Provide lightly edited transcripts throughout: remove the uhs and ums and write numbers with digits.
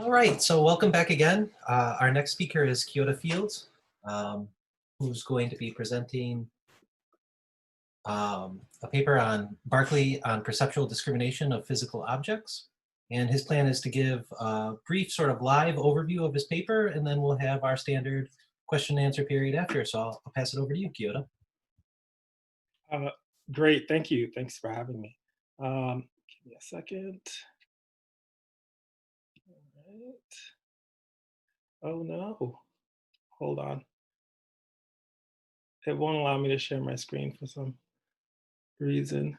All right, so welcome back again. Our next speaker is Kyoto Fields, who's going to be presenting a paper on Berkeley on perceptual discrimination of physical objects. And his plan is to give a brief sort of live overview of his paper, and then we'll have our standard question and answer period after. So I'll pass it over to you, Keota. Great, thank you. Thanks for having me. Give me a second. All right. Oh no, hold on. It won't allow me to share my screen for some reason.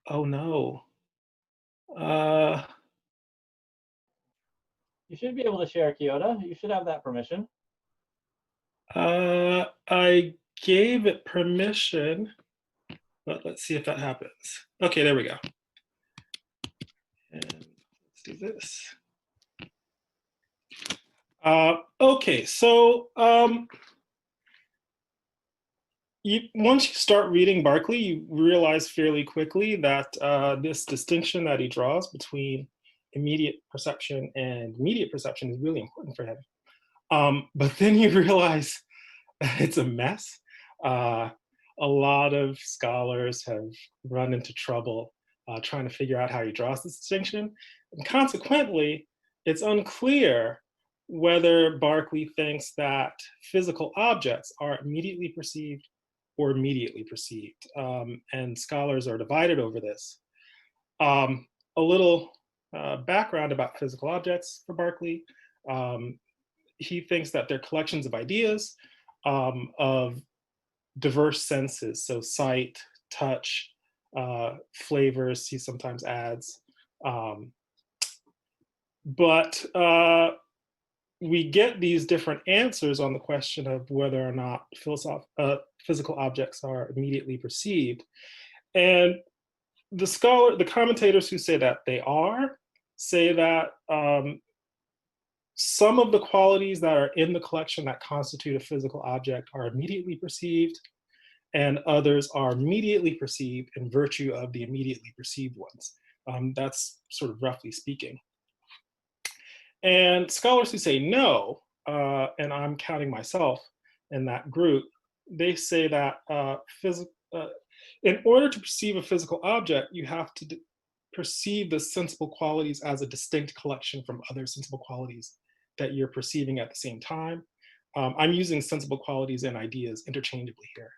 Oh no. You should be able to share, Keota. You should have that permission. I gave it permission, but let's see if that happens. Okay, there we go. And let's do this. Okay, so once you start reading Berkeley, you realize fairly quickly that this distinction that he draws between immediate perception and mediate perception is really important for him. But then you realize it's a mess. A lot of scholars have run into trouble trying to figure out how he draws this distinction. And consequently, it's unclear whether Berkeley thinks that physical objects are immediately perceived or immediately perceived. And scholars are divided over this. A little background about physical objects for Berkeley. He thinks that they're collections of ideas of diverse senses, so sight, touch, flavors, he sometimes adds. But we get these different answers on the question of whether or not physical objects are immediately perceived. And the commentators who say that they are, say that some of the qualities that are in the collection that constitute a physical object are immediately perceived, and others are immediately perceived in virtue of the immediately perceived ones. That's sort of roughly speaking. And scholars who say no, and I'm counting myself in that group, they say that in order to perceive a physical object, you have to perceive the sensible qualities as a distinct collection from other sensible qualities that you're perceiving at the same time. I'm using sensible qualities and ideas interchangeably here.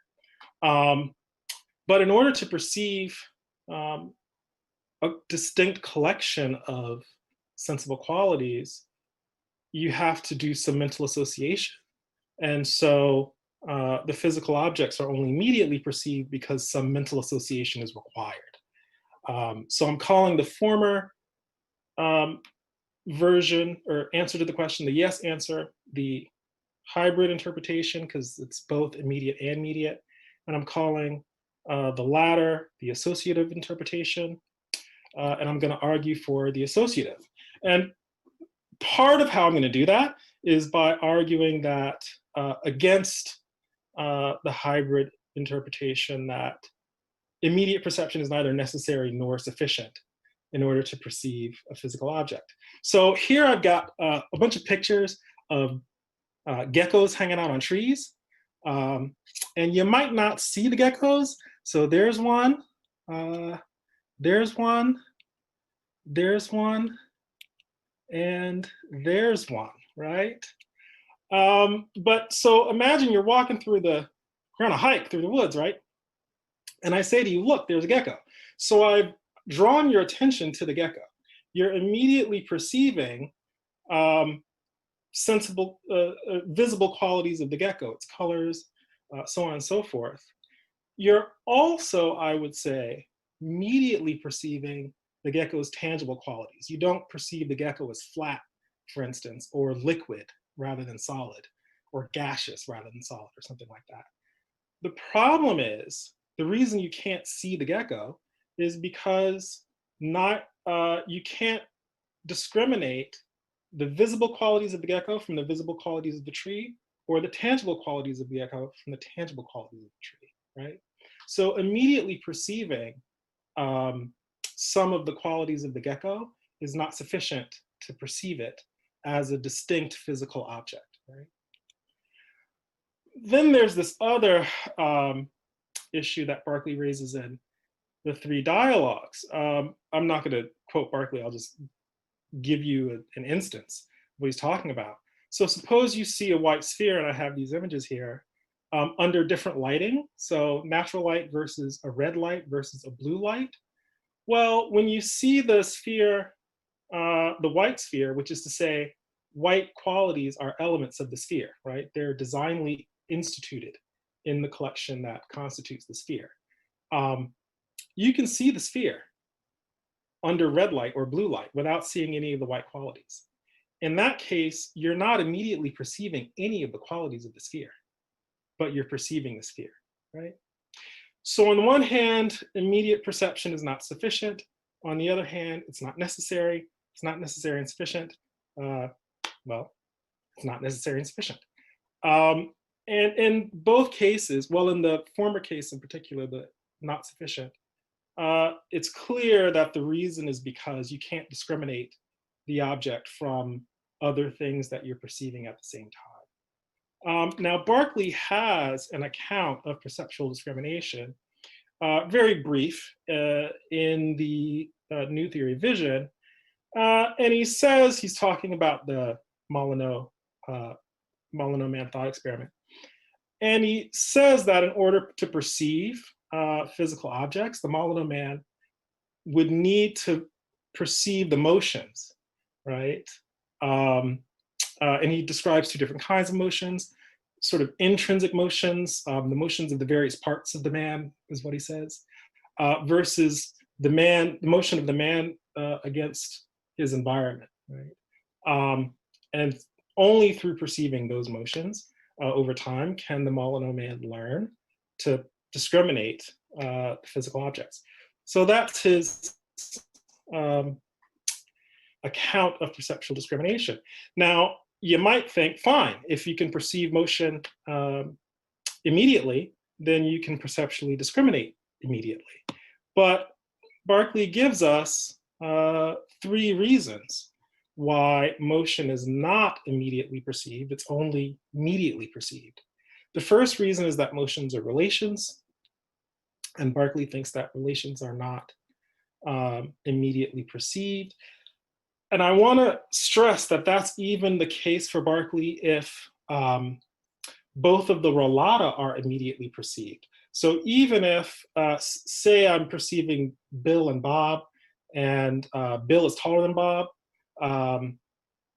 But in order to perceive a distinct collection of sensible qualities, you have to do some mental association. And so the physical objects are only immediately perceived because some mental association is required. So I'm calling the former version or answer to the question, the yes answer, the hybrid interpretation, because it's both immediate and mediate. And I'm calling the latter the associative interpretation. And I'm going to argue for the associative. And part of how I'm going to do that is by arguing that against the hybrid interpretation, that immediate perception is neither necessary nor sufficient in order to perceive a physical object. So here I've got a bunch of pictures of geckos hanging out on trees. And you might not see the geckos. So there's one, there's one, there's one, and there's one, right? But so imagine you're walking through you're on a hike through the woods, right? And I say to you, look, there's a gecko. So I've drawn your attention to the gecko. You're immediately perceiving sensible, visible qualities of the gecko, its colors, so on and so forth. You're also, I would say, immediately perceiving the gecko's tangible qualities. You don't perceive the gecko as flat, for instance, or liquid rather than solid, or gaseous rather than solid, or something like that. The problem is, the reason you can't see the gecko is because you can't discriminate the visible qualities of the gecko from the visible qualities of the tree, or the tangible qualities of the gecko from the tangible qualities of the tree, right? So immediately perceiving some of the qualities of the gecko is not sufficient to perceive it as a distinct physical object, right? Then there's this other issue that Berkeley raises in the three dialogues. I'm not going to quote Berkeley, I'll just give you an instance of what he's talking about. So suppose you see a white sphere, and I have these images here, under different lighting. So natural light versus a red light versus a blue light. Well, when you see the sphere, the white sphere, which is to say, white qualities are elements of the sphere, right? They're designly instituted in the collection that constitutes the sphere. You can see the sphere under red light or blue light without seeing any of the white qualities. In that case, you're not immediately perceiving any of the qualities of the sphere, but you're perceiving the sphere, right? So on the one hand, immediate perception is not sufficient. On the other hand, it's not necessary. It's not necessary and sufficient. Well, it's not necessary and sufficient. And in both cases, well, in the former case in particular, the not sufficient, it's clear that the reason is because you can't discriminate the object from other things that you're perceiving at the same time. Now, Berkeley has an account of perceptual discrimination, very brief, in the New Theory of Vision. And he says he's talking about the Molyneux-man thought experiment. And he says that in order to perceive physical objects, the Molyneux man would need to perceive the motions, right? And he describes two different kinds of motions, sort of intrinsic motions, the motions of the various parts of the man is what he says, versus the motion of the man against his environment, right? And only through perceiving those motions over time can the Molyneux man learn to discriminate physical objects. So that's his account of perceptual discrimination. Now, you might think, fine, if you can perceive motion immediately, then you can perceptually discriminate immediately. But Berkeley gives us three reasons why motion is not immediately perceived, it's only mediately perceived. The first reason is that motions are relations, and Berkeley thinks that relations are not immediately perceived. And I want to stress that that's even the case for Berkeley if both of the relata are immediately perceived. So even if, say I'm perceiving Bill and Bob, and Bill is taller than Bob,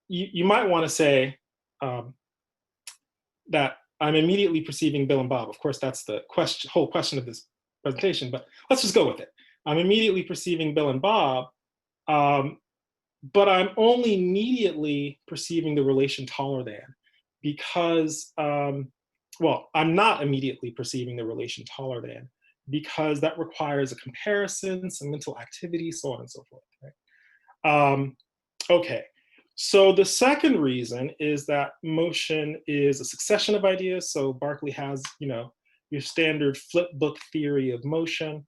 you might want to say that I'm immediately perceiving Bill and Bob. Of course, that's the whole question of this presentation, but let's just go with it. I'm immediately perceiving Bill and Bob, but I'm only immediately perceiving the relation taller than because, well, I'm not immediately perceiving the relation taller than because that requires a comparison, some mental activity, so on and so forth, right? Okay, so the second reason is that motion is a succession of ideas. So Berkeley has, your standard flip book theory of motion.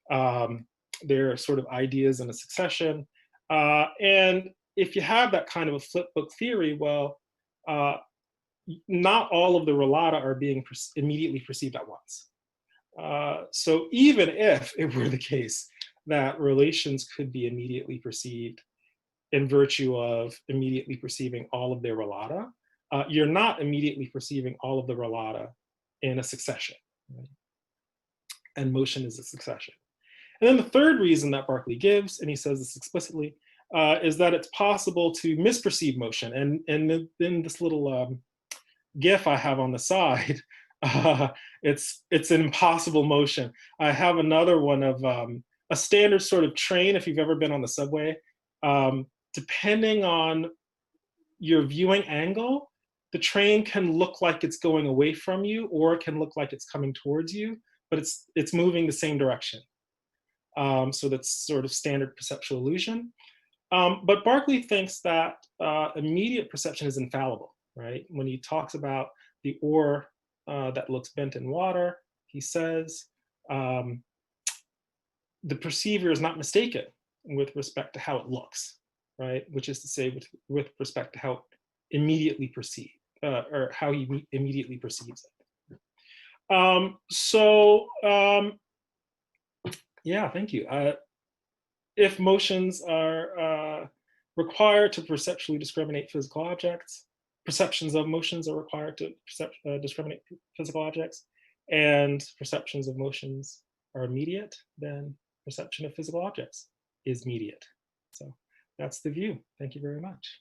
There are sort of ideas in a succession. And if you have that kind of a flip book theory, well, not all of the relata are being immediately perceived at once. So even if it were the case that relations could be immediately perceived in virtue of immediately perceiving all of their relata, you're not immediately perceiving all of the relata in a succession. Right? And motion is a succession. And then the third reason that Berkeley gives, and he says this explicitly, is that it's possible to misperceive motion. And in this little GIF I have on the side, it's an impossible motion. I have another one of a standard sort of train, if you've ever been on the subway. Depending on your viewing angle, the train can look like it's going away from you, or it can look like it's coming towards you, but it's moving the same direction. So that's sort of standard perceptual illusion. But Berkeley thinks that immediate perception is infallible, right? When he talks about the ore that looks bent in water, he says the perceiver is not mistaken with respect to how it looks, right? Which is to say, with respect to how it immediately perceive, or how he immediately perceives it. Yeah, thank you. If motions are required to perceptually discriminate physical objects, perceptions of motions are required to discriminate physical objects, and perceptions of motions are immediate, then perception of physical objects is mediate. So that's the view. Thank you very much.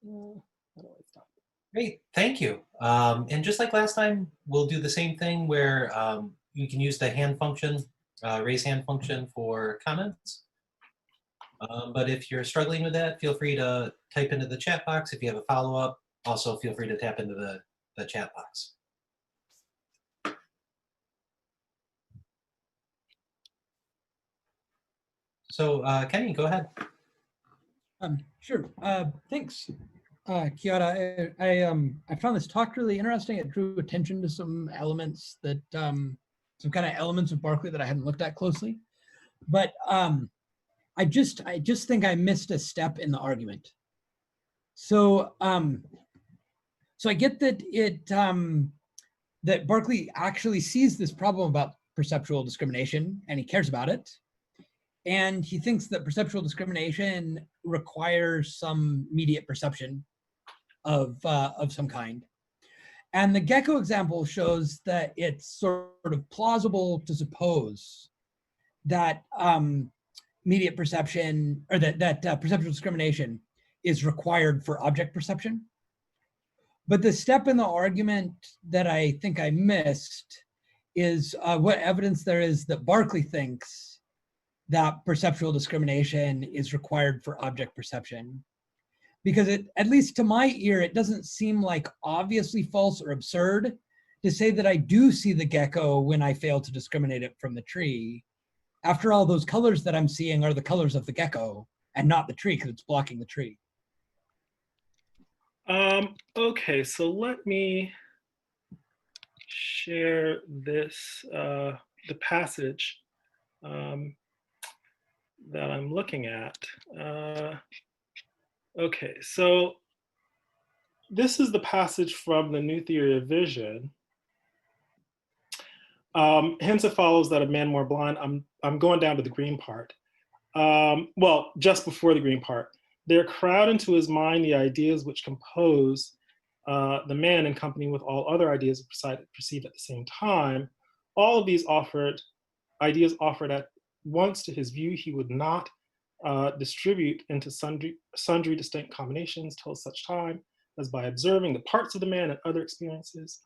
How do I stop? Great, thank you. And just like last time, we'll do the same thing where you can use the hand function, raise hand function for comments. But if you're struggling with that, feel free to type into the chat box. If you have a follow-up, also feel free to tap into the chat box. So Kenny, go ahead. Sure. Thanks, Keota. I found this talk really interesting. It drew attention to some elements that some kind of elements of Berkeley that I hadn't looked at closely. But I just think I missed a step in the argument. So so I get that that Berkeley actually sees this problem about perceptual discrimination and he cares about it. And he thinks that perceptual discrimination requires some mediate perception of some kind. And the gecko example shows that it's sort of plausible to suppose that mediate perception, or that perceptual discrimination is required for object perception. But the step in the argument that I think I missed is what evidence there is that Berkeley thinks that perceptual discrimination is required for object perception. Because at least to my ear, it doesn't seem like obviously false or absurd to say that I do see the gecko when I fail to discriminate it from the tree. After all, those colors that I'm seeing are the colors of the gecko and not the tree because it's blocking the tree. Okay, so let me share this, the passage that I'm looking at. Okay, so this is the passage from the New Theory of Vision. Hence it follows that a man more blind, I'm going down to the green part. Well, just before the green part. There crowd into his mind the ideas which compose the man in company with all other ideas perceived at the same time. All of these ideas offered at once to his view, he would not distribute into sundry distinct combinations till such time as by observing the parts of the man and other experiences,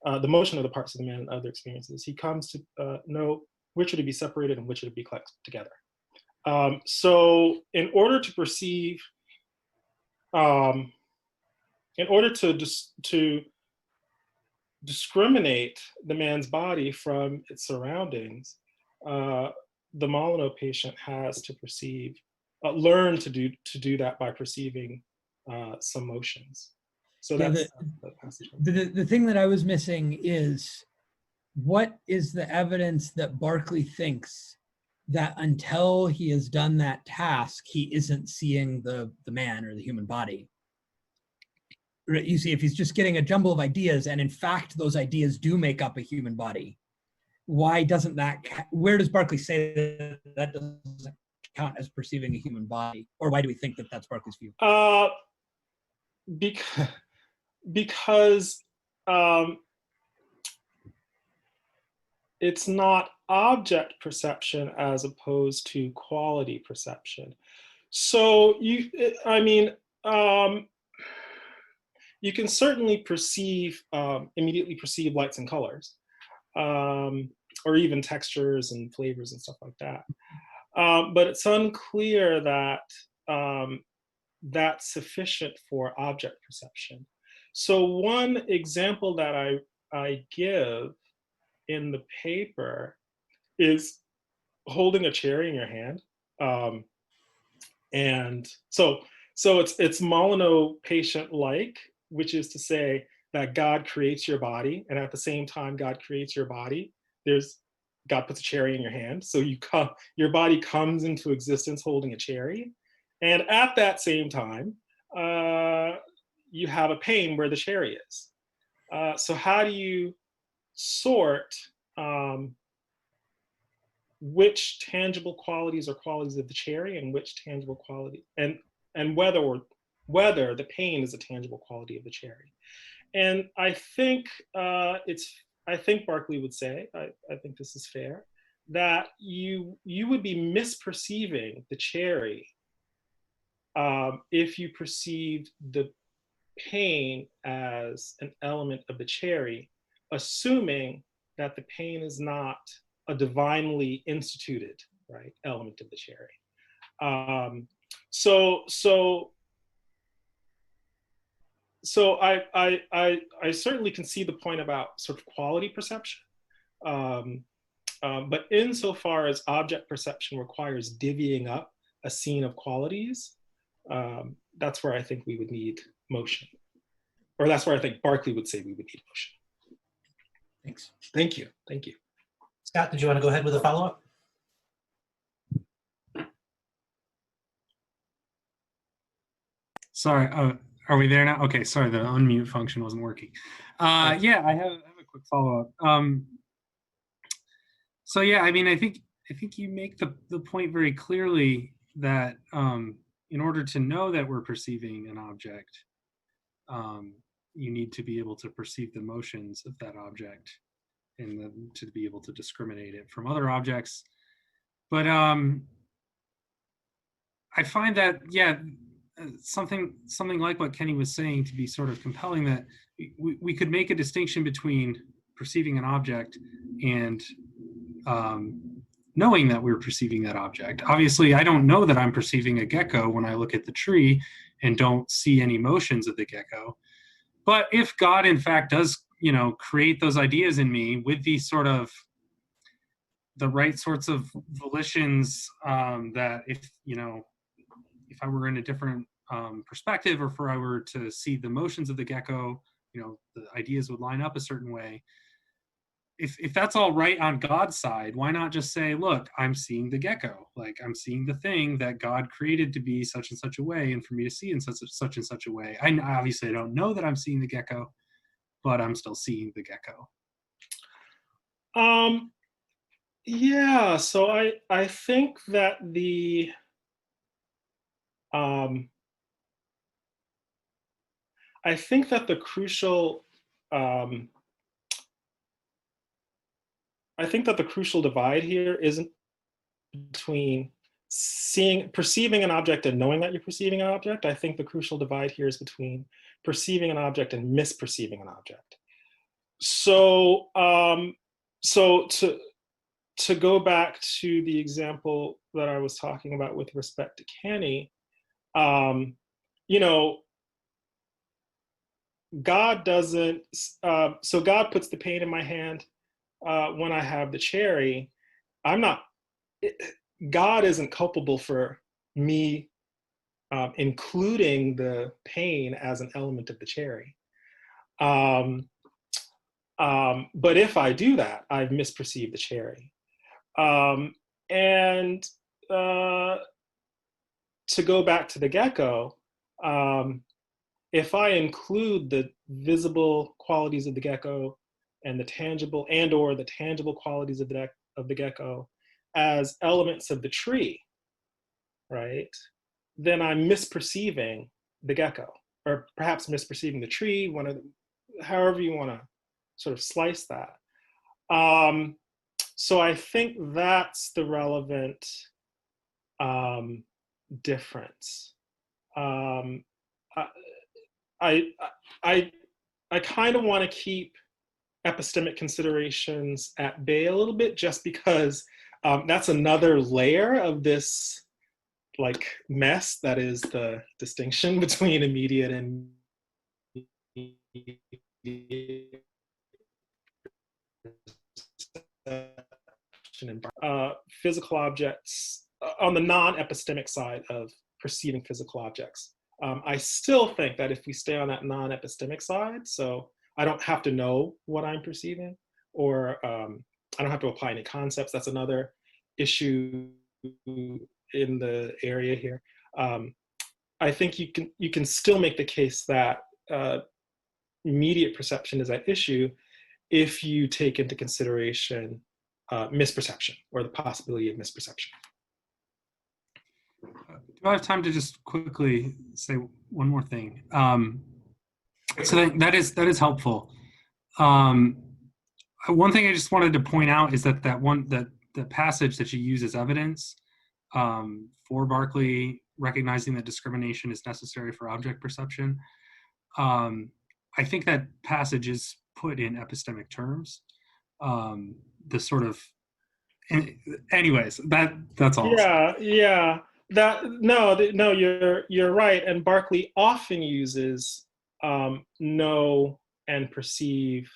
the motion of the parts of the man and other experiences, he comes to know which are to be separated and which are to be collected together. So in order to perceive, in order to discriminate the man's body from its surroundings, the Molyneux patient has to perceive, learn to do that by perceiving some motions. So Yeah, that's the thing that I was missing is, what is the evidence that Berkeley thinks that until he has done that task, he isn't seeing the man or the human body? You see, if he's just getting a jumble of ideas, and in fact, those ideas do make up a human body, why doesn't that, where does Berkeley say that that doesn't count as perceiving a human body? Or why do we think that that's Berkeley's view? Because it's not object perception as opposed to quality perception. So you can certainly perceive, immediately perceive lights and colors, or even textures and flavors and stuff like that. But it's unclear that that's sufficient for object perception. So one example that I give in the paper is holding a cherry in your hand. And so it's Molyneux patient-like, which is to say that God creates your body, and at the same time God creates your body, there's God puts a cherry in your hand. So your body comes into existence holding a cherry. And at that same time, you have a pain where the cherry is. So how do you sort which tangible qualities are qualities of the cherry and which tangible quality, and whether the pain is a tangible quality of the cherry? And I think I think Berkeley would say, I think this is fair, that you would be misperceiving the cherry if you perceived the pain as an element of the cherry, assuming that the pain is not a divinely instituted, right, element of the cherry. So I certainly can see the point about sort of quality perception, but insofar as object perception requires divvying up a scene of qualities, that's where I think we would need motion, or that's where I think Berkeley would say we would need motion. Thanks. Thank you. Thank you. Scott, did you want to go ahead with a follow-up? Sorry, are we there now? Okay, sorry, the unmute function wasn't working. Yeah, I have a quick follow-up. So yeah, I mean, I think you make the point very clearly that in order to know that we're perceiving an object, you need to be able to perceive the motions of that object and then to be able to discriminate it from other objects. But I find that, yeah, something like what Kenny was saying to be sort of compelling, that we could make a distinction between perceiving an object and knowing that we're perceiving that object. Obviously, I don't know that I'm perceiving a gecko when I look at the tree and don't see any motions of the gecko. But if God, in fact, does, create those ideas in me with these sort of the right sorts of volitions, that if I were in a different perspective, or if I were to see the motions of the gecko, the ideas would line up a certain way. If that's all right on God's side, why not just say, look, I'm seeing the gecko, like I'm seeing the thing that God created to be such and such a way, and for me to see in such and such a way. I obviously don't know that I'm seeing the gecko, but I'm still seeing the gecko. Yeah, so I think that the crucial divide here isn't between perceiving an object and knowing that you're perceiving an object. I think the crucial divide here is between perceiving an object and misperceiving an object. So, to go back to the example that I was talking about with respect to Kenny, God doesn't, so God puts the pain in my hand when I have the cherry. God isn't culpable for me including the pain as an element of the cherry. But if I do that, I've misperceived the cherry. And to go back to the gecko, if I include the visible qualities of the gecko and the tangible qualities of the gecko as elements of the tree, right, then I'm misperceiving the gecko, or perhaps misperceiving the tree, however you want to sort of slice that. So I think that's the relevant difference. I kind of want to keep epistemic considerations at bay a little bit, just because that's another layer of this like mess that is the distinction between immediate and physical objects on the non-epistemic side of perceiving physical objects. I still think that if we stay on that non-epistemic side, so I don't have to know what I'm perceiving, or I don't have to apply any concepts. That's another issue in the area here. I think you can still make the case that immediate perception is at issue if you take into consideration misperception or the possibility of misperception. Do I have time to just quickly say one more thing? So that is helpful. One thing I just wanted to point out is that the passage that you use as evidence for Berkeley recognizing that discrimination is necessary for object perception. I think that passage is put in epistemic terms. The sort of, anyways, that's all. Yeah. No, you're right. And Berkeley often uses know and perceive,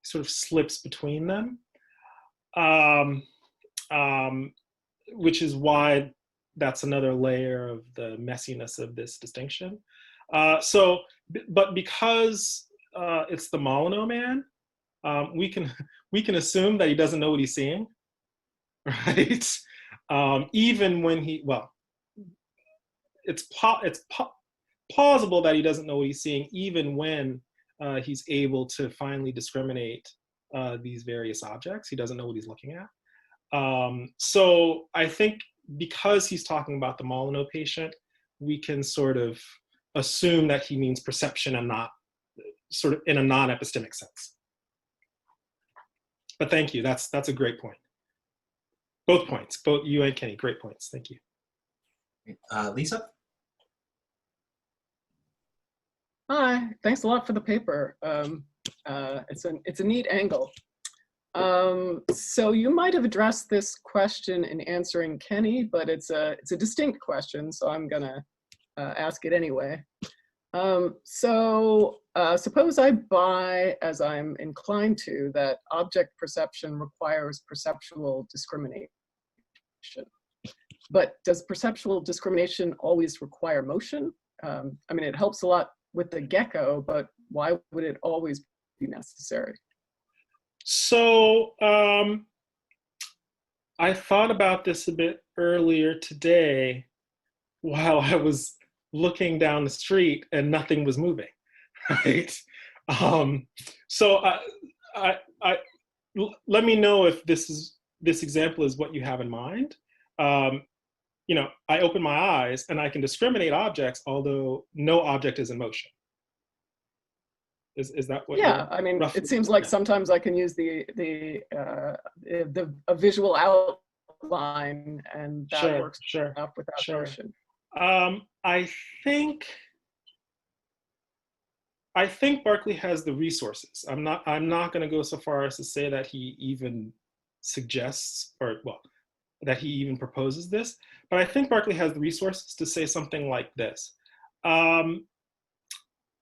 sort of slips between them, which is why that's another layer of the messiness of this distinction. But because it's the Molyneux man, we can assume that he doesn't know what he's seeing, right? Even when it's plausible that he doesn't know what he's seeing, even when he's able to finally discriminate these various objects. He doesn't know what he's looking at. So I think because he's talking about the Molyneux patient, we can sort of assume that he means perception and not sort of in a non-epistemic sense. But thank you, that's a great point. Both points, both you and Kenny, great points, thank you. Lisa? Hi, thanks a lot for the paper. It's a neat angle. So you might have addressed this question in answering Kenny, but it's a distinct question, so I'm gonna ask it anyway. Suppose I buy, as I'm inclined to, that object perception requires perceptual discrimination. But does perceptual discrimination always require motion? I mean, it helps a lot with the gecko, but why would it always be necessary? So I thought about this a bit earlier today while I was looking down the street and nothing was moving, right? So let me know if this example is what you have in mind. You know, I open my eyes and I can discriminate objects, although no object is in motion. Is that what? Yeah, I mean, it seems like sometimes I can use a visual outline, and that works up without motion. I think Berkeley has the resources. I'm not going to go so far as to say that he even suggests, or well, that he even proposes this, but I think Berkeley has the resources to say something like this.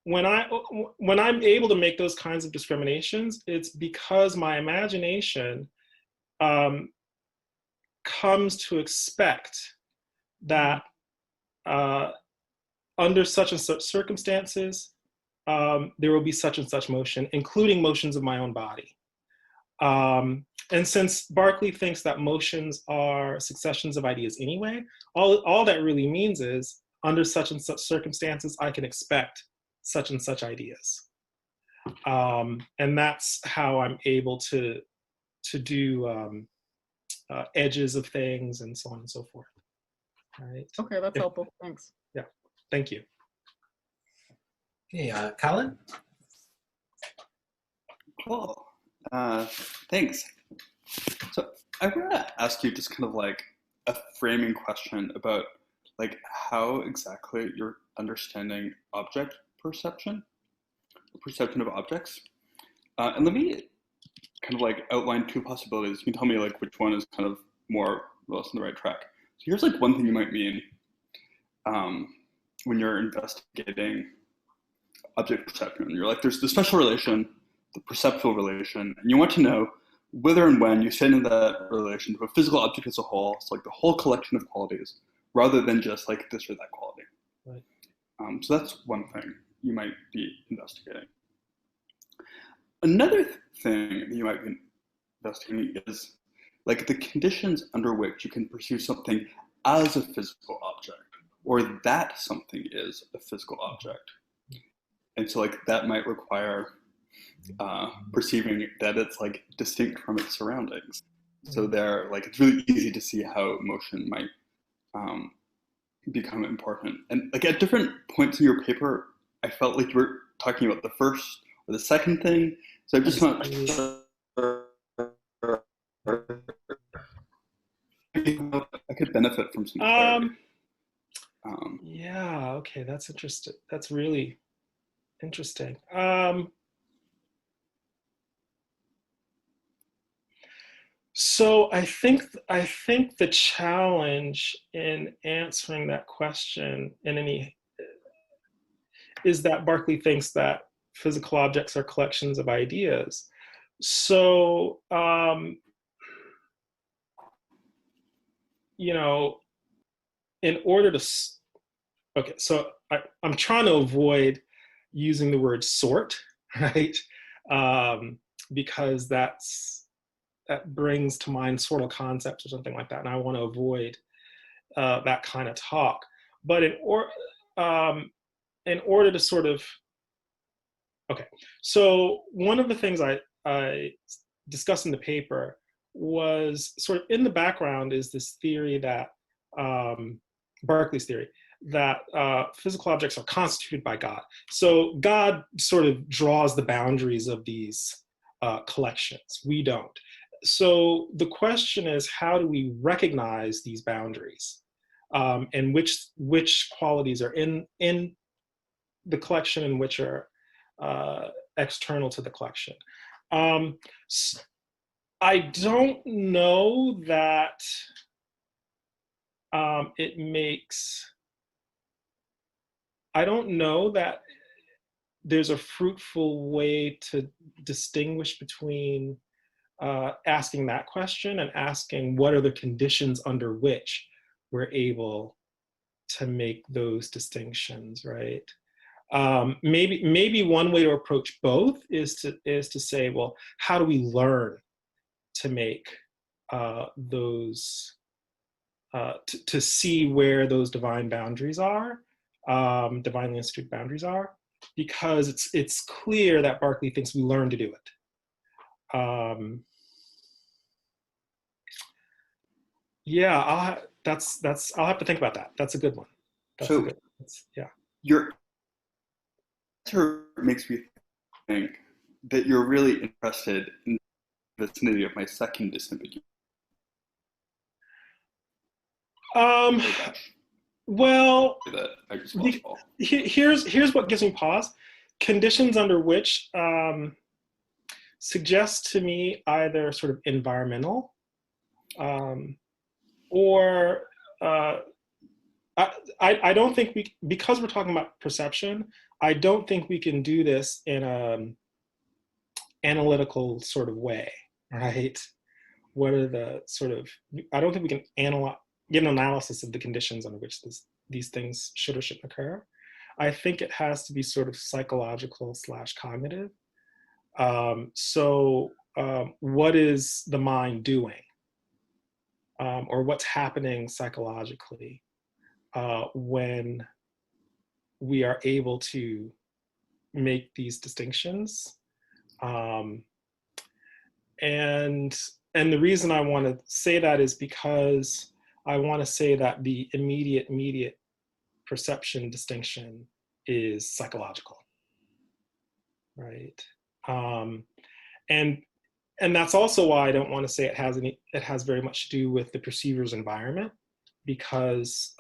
When I'm able to make those kinds of discriminations, it's because my imagination comes to expect that under such and such circumstances, there will be such and such motion, including motions of my own body. And since Berkeley thinks that motions are successions of ideas anyway, all that really means is under such and such circumstances, I can expect such and such ideas. And that's how I'm able to do edges of things and so on and so forth. Right. Okay, that's helpful. Thanks. Yeah, thank you. Okay, Colin? Cool. Thanks. So I want to ask you just kind of like a framing question about like how exactly you're understanding object perception of objects. And let me kind of like outline two possibilities. You can tell me like which one is kind of more or less on the right track. So here's like one thing you might mean when you're investigating object perception. You're like, there's the special relation, the perceptual relation, and you want to know whether and when you send in that relation to a physical object as a whole, so like the whole collection of qualities, rather than just like this or that quality. Right. So that's one thing you might be investigating. Another thing that you might be investigating is like the conditions under which you can perceive something as a physical object, or that something is a physical object. And so like that might require perceiving that it's like distinct from its surroundings. So there, like it's really easy to see how motion might become important. And like at different points in your paper, I felt like you were talking about the first or the second thing. So I just want I could benefit from some clarity. Yeah, okay, that's interesting. That's really interesting. So I think the challenge in answering that question is that Berkeley thinks that physical objects are collections of ideas. So you know, in order to, okay, so I'm trying to avoid using the word sort, right? Because that brings to mind sortal concepts or something like that, and I want to avoid that kind of talk. But in order to sort of, okay, so one of the things I discussed in the paper was sort of in the background is this theory that, Berkeley's theory, that physical objects are constituted by God. So God sort of draws the boundaries of these collections. We don't. So the question is, how do we recognize these boundaries? And which qualities are in the collection and which are external to the collection? I don't know that it makes, I don't know that there's a fruitful way to distinguish between asking that question and asking what are the conditions under which we're able to make those distinctions, right? Maybe one way to approach both is to say, well, how do we learn to make those, to see where those divine boundaries are, divinely instituted boundaries are, because it's clear that Berkeley thinks we learn to do it. Yeah, I'll have to think about that. That's a good one. Yeah. Your answer makes me think that you're really interested in the vicinity of my second disambiguation. Well, That I just lost all. here's what gives me pause. Conditions under which suggest to me either sort of environmental or I don't think because we're talking about perception, I don't think we can do this in an analytical sort of way, right? What are the sort of, I don't think we can get an analysis of the conditions under which these things should or shouldn't occur. I think it has to be sort of psychological / cognitive. What is the mind doing? Or what's happening psychologically when we are able to make these distinctions. And the reason I want to say that is because I want to say that the immediate perception distinction is psychological, right? And that's also why I don't want to say it has very much to do with the perceiver's environment, because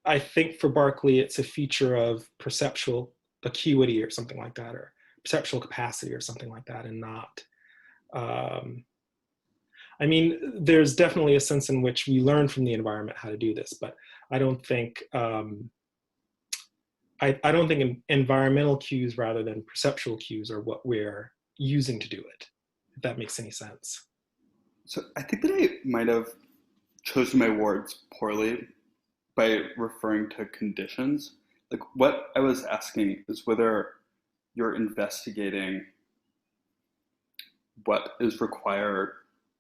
I think for Berkeley, it's a feature of perceptual acuity or something like that, or perceptual capacity or something like that, and not, I mean, there's definitely a sense in which we learn from the environment how to do this, but I don't think, I don't think environmental cues rather than perceptual cues are what we're using to do it, if that makes any sense. So I think that I might have chosen my words poorly by referring to conditions. like what I was asking is whether you're investigating what is required,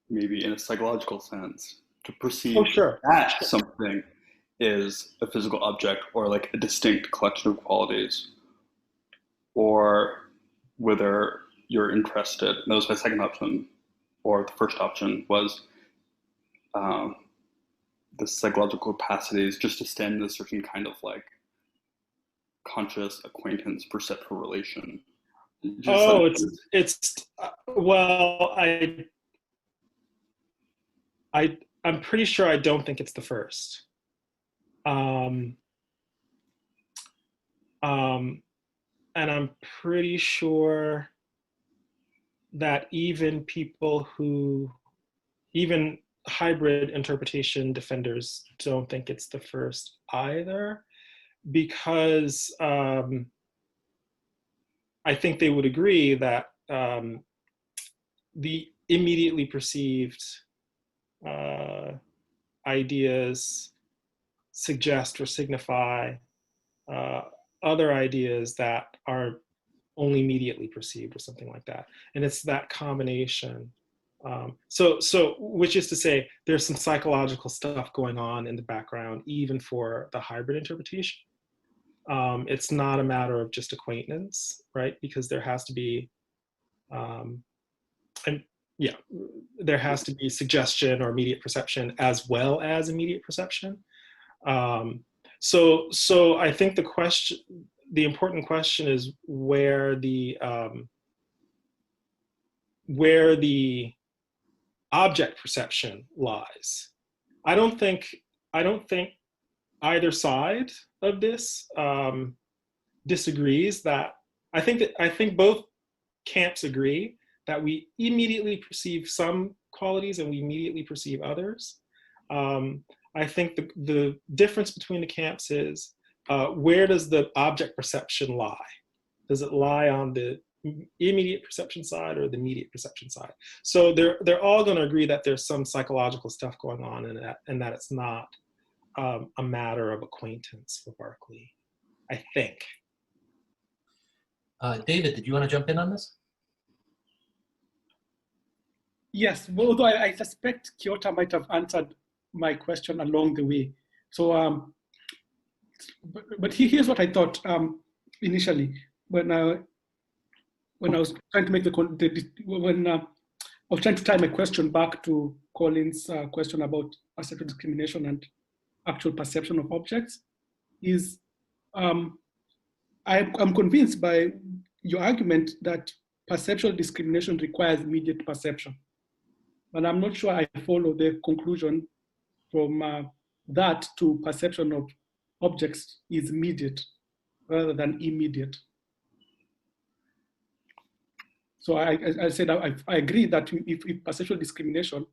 maybe in a psychological sense, to perceive that something is a physical object or like a distinct collection of qualities, or whether you're interested, and that was my second option, or the first option was the psychological capacities just to stand in a certain kind of like conscious acquaintance, perceptual relation. Oh, well, I'm pretty sure I don't think it's the first. And I'm pretty sure that even hybrid interpretation defenders don't think it's the first either, because I think they would agree that the immediately perceived ideas suggest or signify other ideas that are only immediately perceived or something like that. And it's that combination. So which is to say, there's some psychological stuff going on in the background, even for the hybrid interpretation. It's not a matter of just acquaintance, right? Because there has to be, there has to be suggestion or immediate perception as well as immediate perception. So I think the important question is where the object perception lies. I don't think either side of this disagrees that. I think both camps agree that we immediately perceive some qualities and we immediately perceive others. I think the difference between the camps is where does the object perception lie? Does it lie on the immediate perception side or the immediate perception side? So they're all going to agree that there's some psychological stuff going on in that, and that it's not a matter of acquaintance for Berkeley, I think. David, did you want to jump in on this? Yes, although I suspect Keota might have answered my question along the way. So, but here's what I thought initially when I was trying to make when I was trying to tie my question back to Colin's question about perceptual discrimination and actual perception of objects, is I'm convinced by your argument that perceptual discrimination requires immediate perception. And I'm not sure I follow the conclusion from that to perception of objects is immediate rather than immediate. So I said I agree that if perceptual discrimination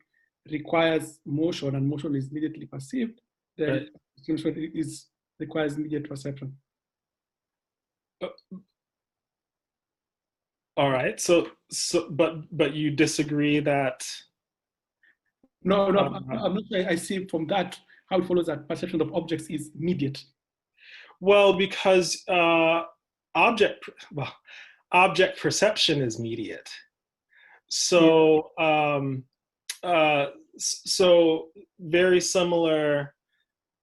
requires motion and motion is immediately perceived, then discrimination requires immediate perception. All right. So but you disagree that? No, I'm not sure I see from that how it follows that perception of objects is immediate. Well, because object perception is immediate. So so very similar,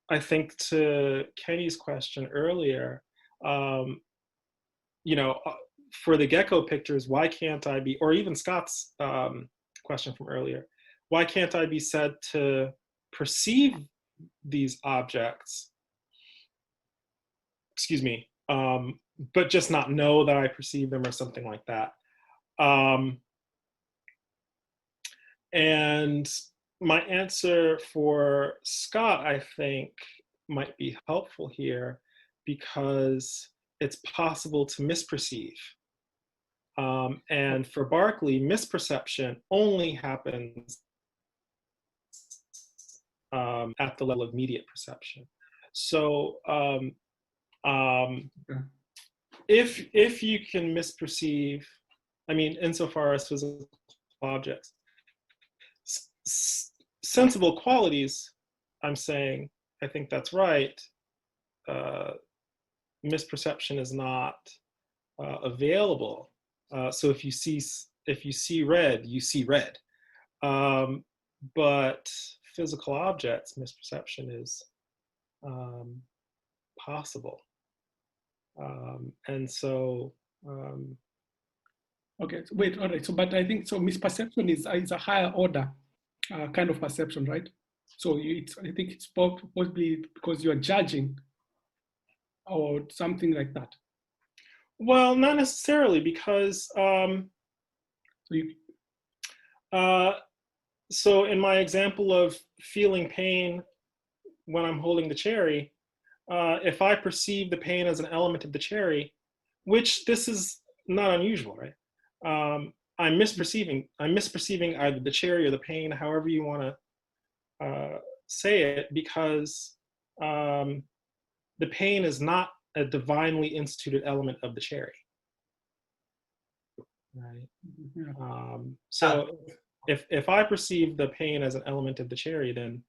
I think, to Kenny's question earlier. For the gecko pictures, why can't I be, or even Scott's question from earlier, why can't I be said to perceive these objects, but just not know that I perceive them or something like that? And my answer for Scott, I think, might be helpful here because it's possible to misperceive. And for Berkeley, misperception only happens at the level of immediate perception. So if you can misperceive, insofar as physical objects, sensible qualities, I'm saying, I think that's right, misperception is not available. So if you see red, you see red. But physical objects, misperception is possible. And so, okay, so wait, all right. So, but I think so. Misperception is a higher order kind of perception, right? So I think it's possibly because you're judging or something like that. well, not necessarily, because so in my example of feeling pain when I'm holding the cherry, if I perceive the pain as an element of the cherry, which this is not unusual, right? I'm misperceiving either the cherry or the pain, however you want to say it, because the pain is not a divinely instituted element of the cherry, right? So if I perceive the pain as an element of the cherry, then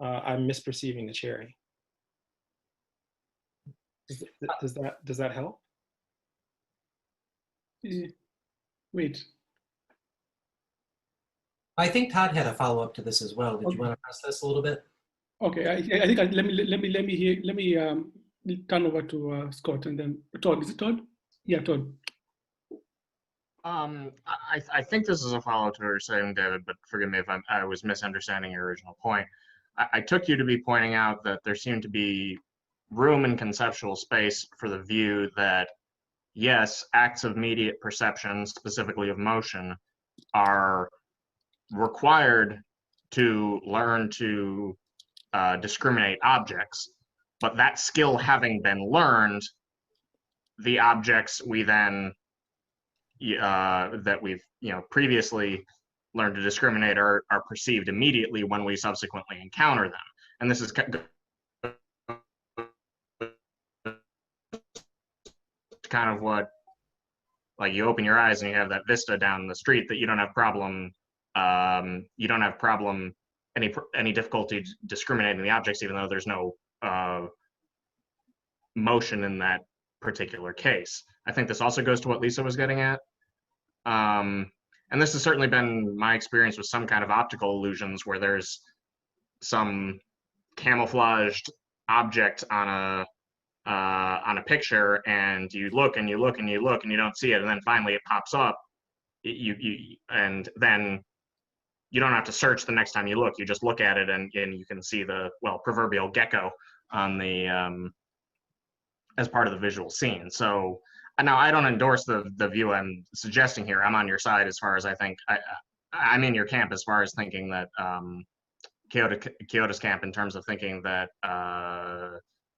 I'm misperceiving the cherry. Does that help? Wait. I think Todd had a follow-up to this as well. Did you want to press this a little bit? Okay, I think let me turn over to Scott and then Todd. Is it Todd? Yeah, Todd. I think this is a follow-up to what you're saying, David, but forgive me if I was misunderstanding your original point. I took you to be pointing out that there seemed to be room in conceptual space for the view that, yes, acts of mediate perception, specifically of motion, are required to learn to discriminate objects, but that skill having been learned, the objects we then that we've previously learned to discriminate are perceived immediately when we subsequently encounter them. And this is kind of what, like, you open your eyes and you have that vista down the street that you don't have any difficulty discriminating the objects, even though there's no motion in that particular case. I think this also goes to what Lisa was getting at. And this has certainly been my experience with some kind of optical illusions where there's some camouflaged object on a picture, and you look and you look and you look and you don't see it, and then finally it pops up. And then you don't have to search the next time you look. You just look at it and you can see the, well, proverbial gecko on the as part of the visual scene. So now I don't endorse the view I'm suggesting here. I'm on your side as far as I think I'm in your camp as far as thinking that Keota's camp in terms of thinking that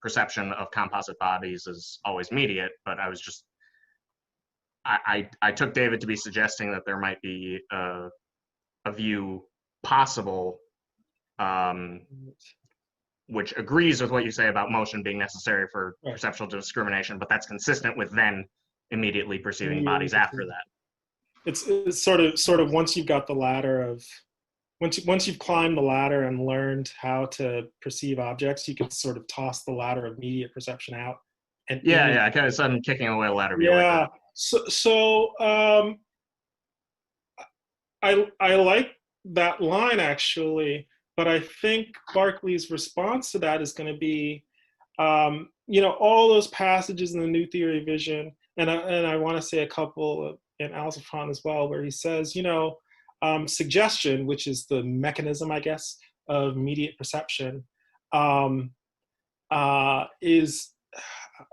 perception of composite bodies is always mediate. But I was just I took David to be suggesting that there might be a view possible which agrees with what you say about motion being necessary for perceptual discrimination, but that's consistent with then immediately perceiving bodies after that. It's sort of once you've got the ladder of, once you've climbed the ladder and learned how to perceive objects, you can sort of toss the ladder of immediate perception out. And yeah, kind of sudden kicking away a ladder view. Yeah. I like that line actually, but I think Berkeley's response to that is going to be, all those passages in the New Theory of Vision, and I want to say a couple in Alciphron as well, where he says, suggestion, which is the mechanism, I guess, of immediate perception, is,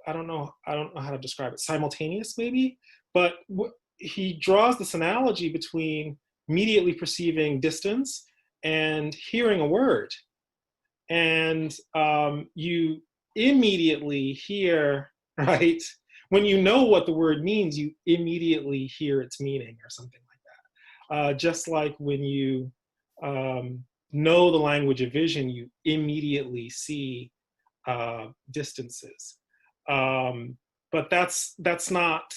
I don't know how to describe it, simultaneous maybe, but he draws this analogy between immediately perceiving distance and hearing a word. And you immediately hear, right? When you know what the word means, you immediately hear its meaning or something like that. Just like when you know the language of vision, you immediately see distances. But that's not,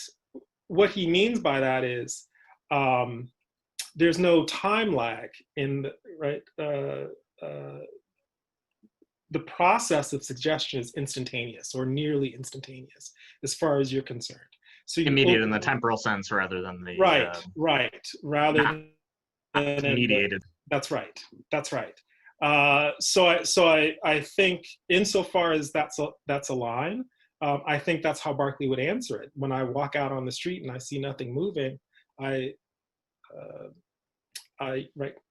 what he means by that is, there's no time lag in the, right? the process of suggestion is instantaneous or nearly instantaneous as far as you're concerned. So you Immediate in the temporal sense rather than the rather not than mediated. That's right. That's right. So I think insofar as that's a line, I think that's how Berkeley would answer it. When I walk out on the street and I see nothing moving, I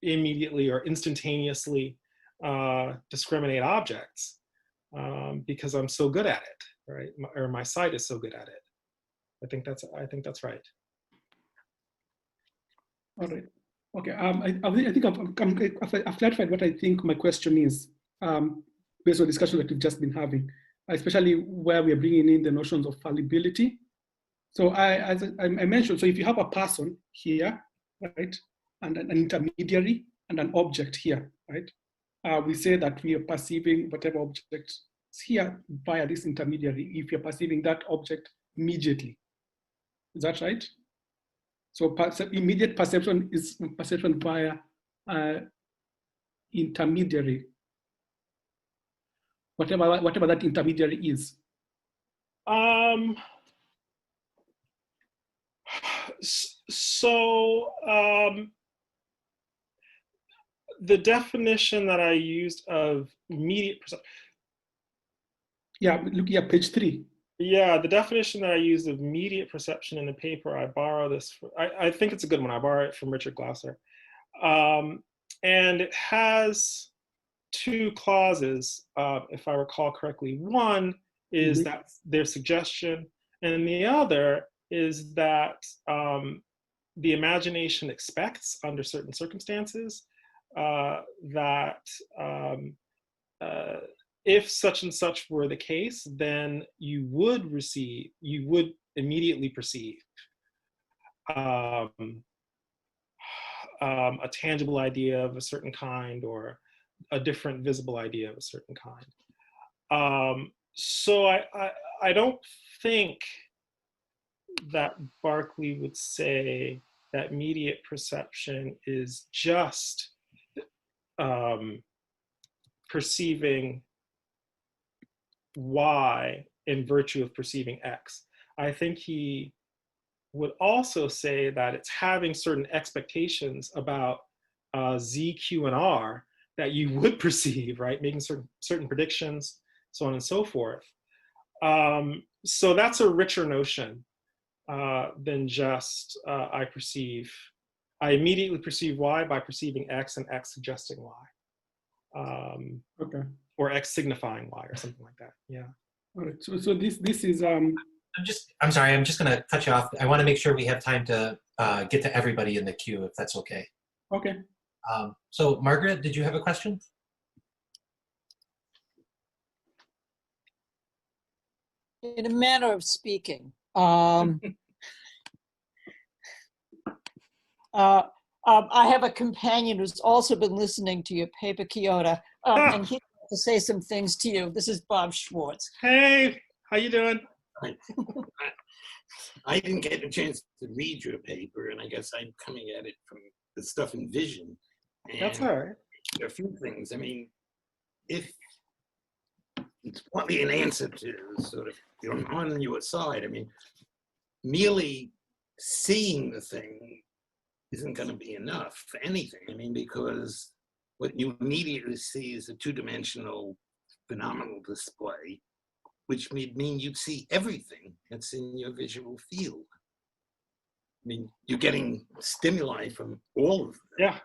immediately or instantaneously discriminate objects because I'm so good at it, right? Or my sight is so good at it. I think that's right. All right. Okay. I think I've clarified what I think my question is based on the discussion that we've just been having, especially where we are bringing in the notions of fallibility. So as I mentioned, so if you have a person here, right, and an intermediary and an object here, right, we say that we are perceiving whatever object is here via this intermediary if you're perceiving that object immediately. Is that right? So immediate perception is perception via intermediary, whatever that intermediary is. The definition that I used of immediate perception. Yeah, looking at page 3. Yeah, the definition that I used of immediate perception in the paper, I borrow this, I think it's a good one. I borrow it from Richard Glasser. And it has 2 clauses, if I recall correctly. One is that there's suggestion, and the other is that the imagination expects under certain circumstances that if such and such were the case, then you would immediately perceive a tangible idea of a certain kind or a different visible idea of a certain kind. So I don't think that Berkeley would say that immediate perception is just perceiving Y in virtue of perceiving X. I think he would also say that it's having certain expectations about Z, Q, and R that you would perceive, right? Making certain predictions, so on and so forth. So that's a richer notion than just I immediately perceive Y by perceiving X and X suggesting Y. Okay. Or X signifying Y or something like that. Yeah. All right. So this is I'm sorry, I'm just gonna cut you off. I want to make sure we have time to get to everybody in the queue, if that's okay. Okay. So Margaret, did you have a question? In a manner of speaking, I have a companion who's also been listening to your paper, Keota, and he'd like to say some things to you. This is Bob Schwartz. Hey, how you doing? I didn't get a chance to read your paper, and I guess I'm coming at it from the stuff in Vision. And that's all right. There are a few things. I mean, if it's partly an answer to sort of on your side, I mean, merely seeing the thing isn't going to be enough for anything. I mean, because what you immediately see is a 2-dimensional phenomenal display, which would mean you'd see everything that's in your visual field. I mean, you're getting stimuli from all of them. Yeah.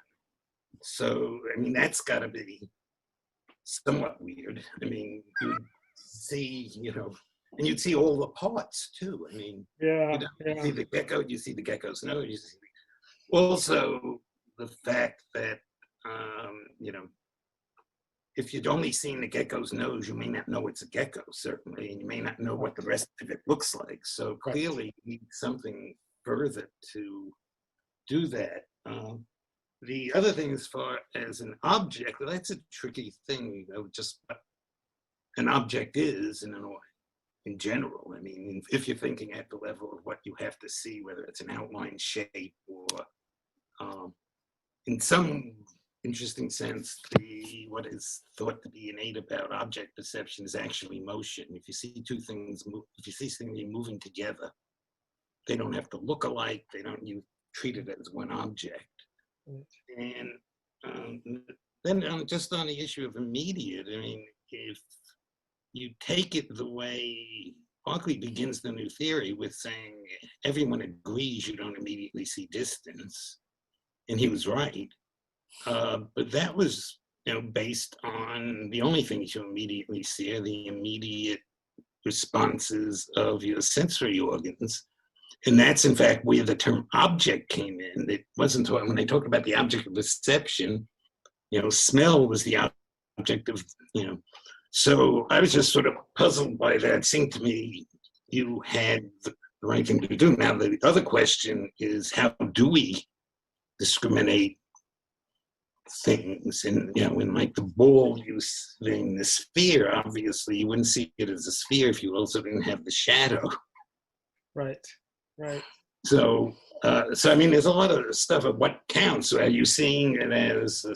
So, I mean, that's got to be somewhat weird. I mean, you'd see, and you'd see all the parts too. I mean, yeah, you see the gecko, you see the gecko's nose, you see also the fact that, if you'd only seen the gecko's nose, you may not know it's a gecko, certainly, and you may not know what the rest of it looks like. So clearly you need something further to do that. The other thing, as far as an object, well, that's a tricky thing, just what an object is in general. I mean, if you're thinking at the level of what you have to see, whether it's an outline shape or in some interesting sense, what is thought to be innate about object perception is actually motion. If you see two things move, if you see things moving together, they don't have to look alike. You treat it as one object. And then just on the issue of immediate, I mean, if you take it the way Berkeley begins the new theory with saying everyone agrees you don't immediately see distance, and he was right. But that was, based on the only things you immediately see are the immediate responses of your sensory organs. And that's in fact where the term object came in. It wasn't when they talk about the object of perception, smell was the object of, So I was just sort of puzzled by that. It seemed to me you had the right thing to do. Now the other question is, how do we discriminate things? And in like the ball using the sphere, obviously you wouldn't see it as a sphere if you also didn't have the shadow. Right. So I mean, there's a lot of stuff of what counts. So are you seeing it as a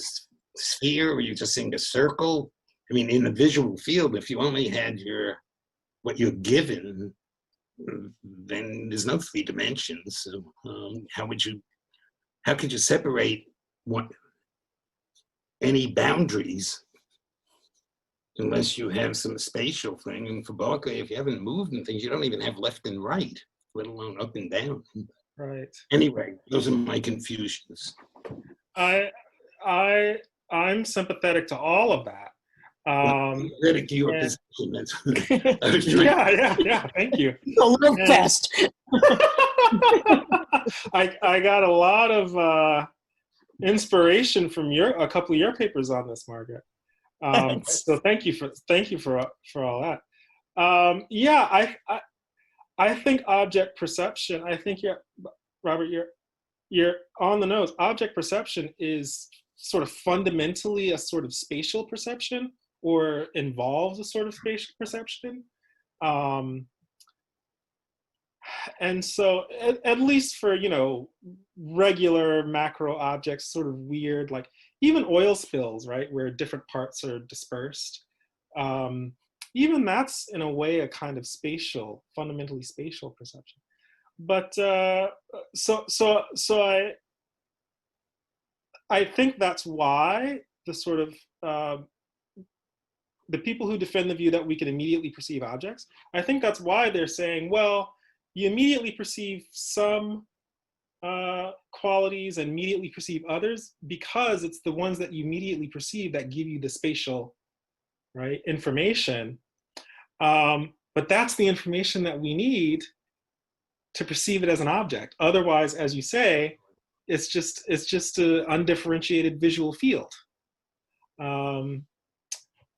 sphere, or are you just seeing a circle? I mean, in the visual field, if you only had what you're given, then there's no 3 dimensions. So how could you separate any boundaries unless you have some spatial thing? And for Berkeley, if you haven't moved and things, you don't even have left and right, let alone up and down. Right. Anyway, those are my confusions. I'm sympathetic to all of that. Sympathetic to your position. Yeah. Thank you. A little fast. I got a lot of inspiration from a couple of your papers on this, Margaret. So thank you for all that. I think object perception. I think Robert, you're on the nose. Object perception is sort of fundamentally a sort of spatial perception, or involves a sort of spatial perception. And so at least for, regular macro objects, sort of weird, like even oil spills, right, where different parts are dispersed. Even that's in a way a kind of fundamentally spatial perception. But I think that's why the sort of the people who defend the view that we can immediately perceive objects, I think that's why they're saying, well, you immediately perceive some qualities and immediately perceive others, because it's the ones that you immediately perceive that give you the spatial, right, information. But that's the information that we need to perceive it as an object. Otherwise, as you say, it's just an undifferentiated visual field.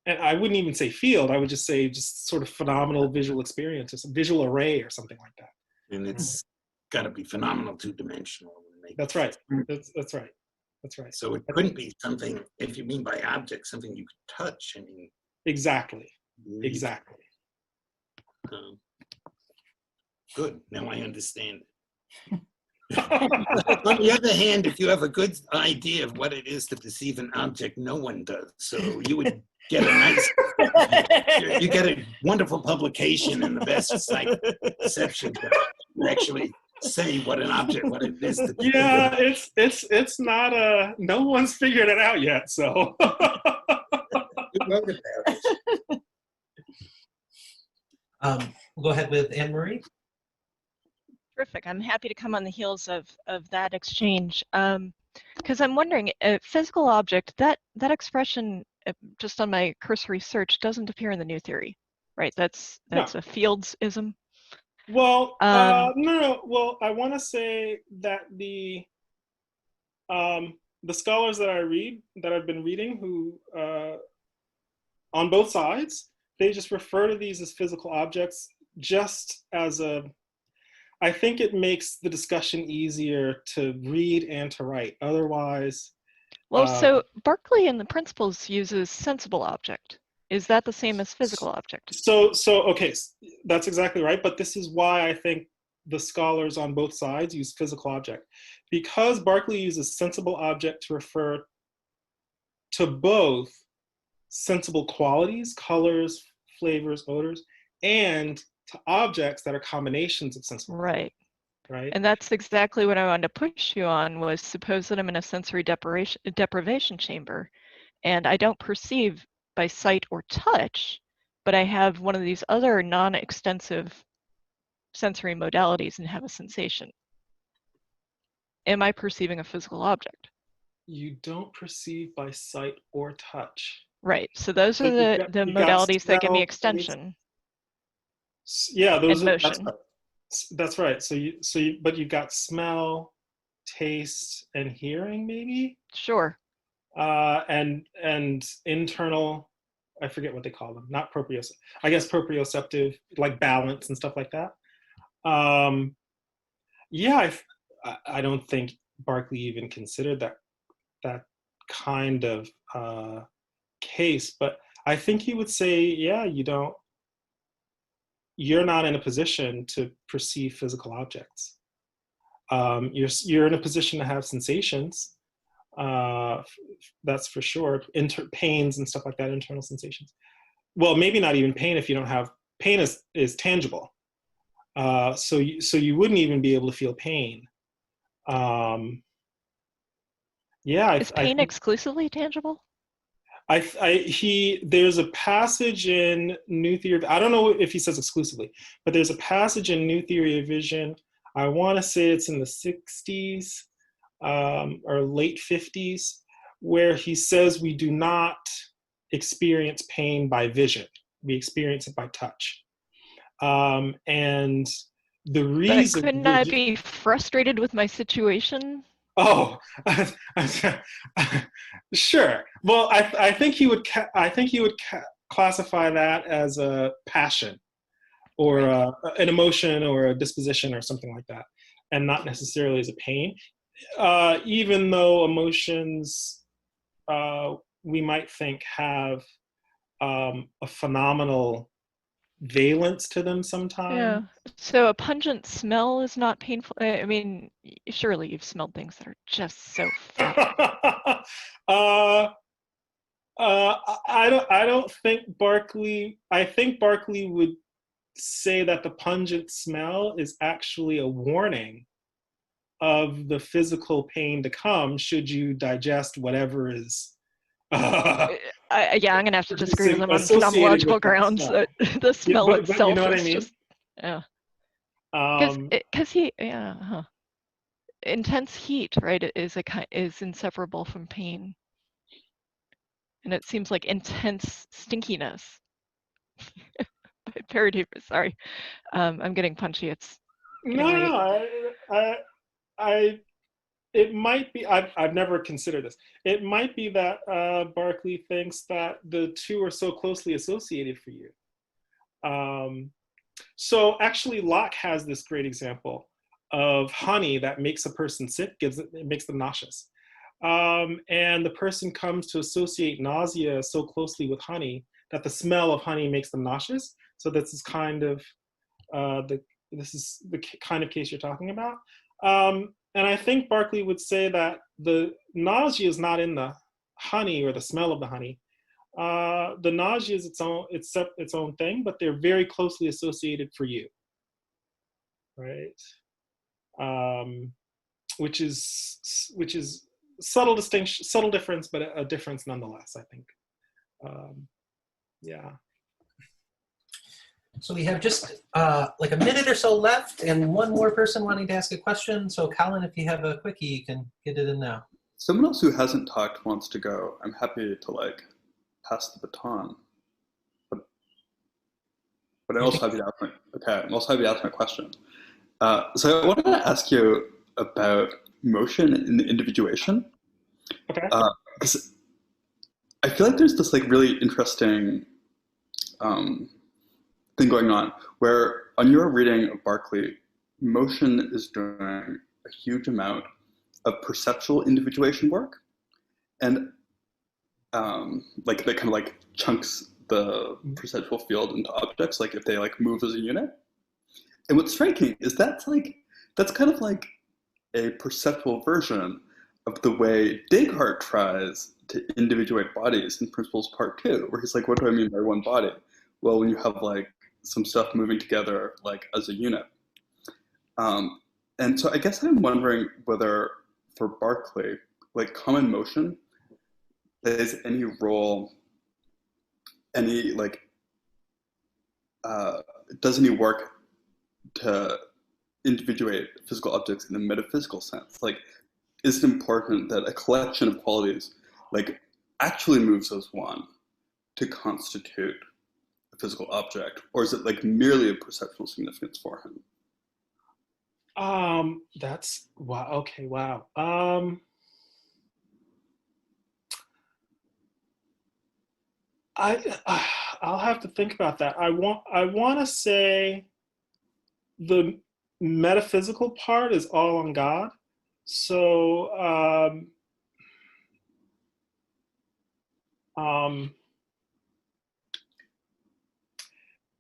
And I wouldn't even say field, I would just say just sort of phenomenal visual experience, or some visual array or something like that. And it's got to be phenomenal 2-dimensional. That's right. That's right. That's right. So it couldn't be something, if you mean by object, something you could touch. I mean, exactly. Exactly. Good. Now I understand it. On the other hand, if you have a good idea of what it is to perceive an object, no one does. So you would get a nice, you get a wonderful publication in the best perception to actually say what an object, what it is. Yeah, it's not no one's figured it out yet. So. Who wrote about it? We'll go ahead with Anne Marie. Terrific. I'm happy to come on the heels of that exchange, because I'm wondering, physical object, that expression, just on my cursory search, doesn't appear in the new theory, right? That's a Fields-ism. Well, no. Well, I want to say that the scholars that I've been reading, who on both sides, they just refer to these as physical objects, just as I think it makes the discussion easier to read and to write. Otherwise, well, so Berkeley in the principles uses sensible object. Is that the same as physical object? So okay, that's exactly right. But this is why I think the scholars on both sides use physical object, because Berkeley uses sensible object to refer to both sensible qualities, colors, flavors, odors, and to objects that are combinations of sensible Right. qualities, right? And that's exactly what I wanted to push you on, was suppose that I'm in a sensory deprivation chamber and I don't perceive by sight or touch, but I have one of these other non-extensive sensory modalities and have a sensation. Am I perceiving a physical object? You don't perceive by sight or touch. Right. So those are You've got modalities that give me smell, extension yeah, those and are, motion. that's right. But you've got smell, taste, and hearing, maybe. Sure. And internal, I forget what they call them. Not proprioceptive. I guess proprioceptive, like balance and stuff like that. Yeah, I don't think Berkeley even considered that kind of case, but I think he would say, yeah, you're not in a position to perceive physical objects. You're in a position to have sensations, that's for sure. Pains and stuff like that, internal sensations. Well, maybe not even pain if you don't have, pain is tangible. So you wouldn't even be able to feel pain. Yeah. Is pain exclusively tangible? There's a passage in New Theory, I don't know if he says exclusively, but there's a passage in New Theory of Vision, I want to say it's in the 60s or late 50s, where he says we do not experience pain by vision, we experience it by touch. And the reason— But couldn't I be frustrated with my situation? Oh, sure. Well, I think he would classify that as a passion, or an emotion, or a disposition, or something like that, and not necessarily as a pain. Even though emotions, we might think, have a phenomenal valence to them sometimes. Yeah. So a pungent smell is not painful. I mean, surely you've smelled things that are just so foul. I don't think Berkeley. I think Berkeley would say that the pungent smell is actually a warning of the physical pain to come should you digest whatever is. Yeah, I'm gonna have to disagree with him on phenomenological grounds. The smell itself you know what is I mean? just, yeah. Because intense heat, right, is inseparable from pain, and it seems like intense stinkiness. Very deep. Sorry, I'm getting punchy. It's no. It might be, I've never considered this. It might be that Berkeley thinks that the two are so closely associated for you. So actually Locke has this great example of honey that makes a person sick, it makes them nauseous. And the person comes to associate nausea so closely with honey that the smell of honey makes them nauseous. So this is kind of the kind of case you're talking about. And I think Berkeley would say that the nausea is not in the honey or the smell of the honey. The nausea is its own thing, but they're very closely associated for you, right? Which is subtle distinction, subtle difference, but a difference nonetheless, I think. Yeah. So we have just like a minute or so left, and one more person wanting to ask a question. So Colin, if you have a quickie, you can get it in now. Someone else who hasn't talked wants to go. I'm happy to pass the baton. But I'm also happy to ask my question. So I wanted to ask you about motion and individuation. Okay. Because I feel like there's this really interesting thing going on where on your reading of Berkeley, motion is doing a huge amount of perceptual individuation work, and that kind of chunks the perceptual field into objects, if they move as a unit. And what's striking is that's kind of a perceptual version of the way Descartes tries to individuate bodies in Principles Part 2, where he's like, what do I mean by one body? Well, when you have like some stuff moving together like as a unit. And so I guess I'm wondering whether for Berkeley, like common motion plays any role, any like, does any work to individuate physical objects in the metaphysical sense? Like, is it important that a collection of qualities like actually moves as one to constitute a physical object, or is it like merely a perceptual significance for him? That's wow. Okay, wow. I'll have to think about that. I want to say the metaphysical part is all on God. So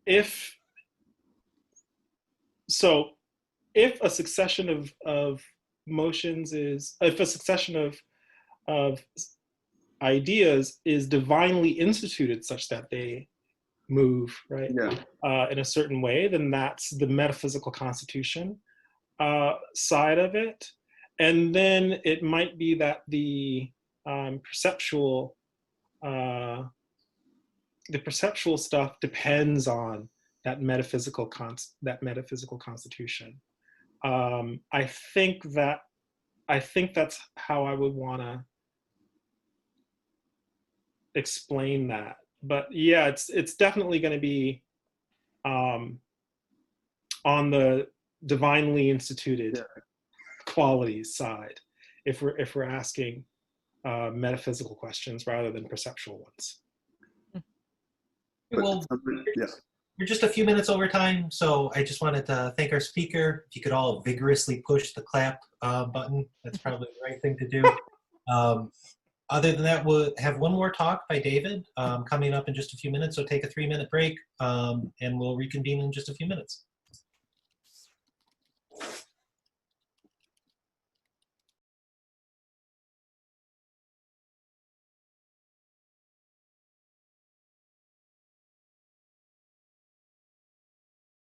if a succession of motions is, if a succession of ideas is divinely instituted such that they move, right? Yeah. In a certain way, then that's the metaphysical constitution side of it. And then it might be that the perceptual stuff depends on that metaphysical constitution. I think that's how I would want to explain that. But yeah, it's definitely going to be on the divinely instituted qualities side if we're asking metaphysical questions rather than perceptual ones. Well, we're just a few minutes over time, so I just wanted to thank our speaker. If you could all vigorously push the clap button, that's probably the right thing to do. Other than that, we'll have one more talk by David coming up in just a few minutes, so take a 3-minute break, and we'll reconvene in just a few minutes.